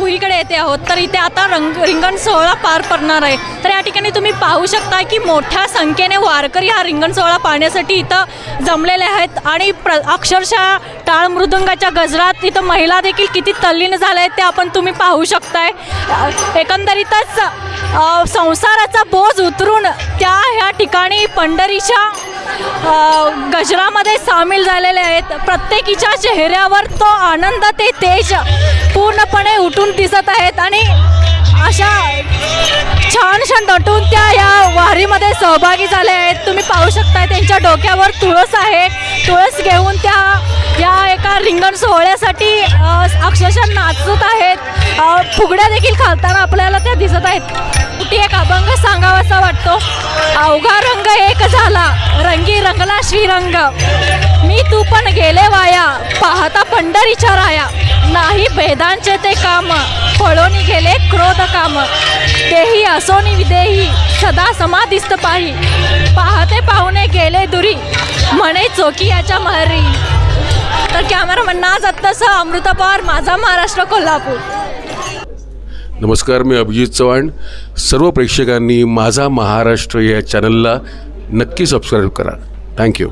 चोहीकडे येते आहोत. तर इथे आता रिंगण सोहळा पार पडणार आहे. तर या ठिकाणी तुम्ही पाहू शकता की मोठ्या संख्येने वारकरी हा रिंगण सोहळा पाहण्यासाठी इथं जमलेले आहेत आणि अक्षरशः टाळ मृदुंगाच्या गजरात इथं महिला देखील किती तल्लीन झाल्या आहेत ते आपण तुम्ही पाहू शकताय. एकंदरीतच संसाराचा बोज उतरून त्या ह्या ठिकाणी पंढरीच्या गजरामध्ये सामील झालेले आहेत. प्रत्येकीच्या चेहऱ्यावर तो आनंद ते तेज पूर्णपणे उठून दिसत आहेत आणि अशा छान नटून त्या या वारीमध्ये सहभागी झाले आहेत. तुम्ही पाहू शकता त्यांच्या डोक्यावर तुळस आहे. तुळस घेऊन त्या या एका रिंगण सोहळ्यासाठी अक्षरशः नाचत आहेत. फुगड्या देखील खालताना आपल्याला त्या दिसत आहेत. कुठे एक अभंग सांगावासा वाटतो. अवघा रंग एक झाला रंगी रंगला श्रीरंग, मी तू पण गेले वाया पाहता पंढरीच्या राया, नाही भेदांचे ते काम पळोनी गेले क्रोध काम, देही असोनी विदेही सदा समाधिस्त पाही, पाहते पाहुणे गेले दुरी म्हणे चोकी याच्या महरी. तर कॅमेरामन नाज आत्तासह अमृता पवार, माझा महाराष्ट्र, कोल्हापूर. नमस्कार, मी अभिजित चव्हाण. सर्व प्रेक्षकांनी माझा महाराष्ट्र या चॅनलला नक्की सबस्क्राईब करा. थँक्यू.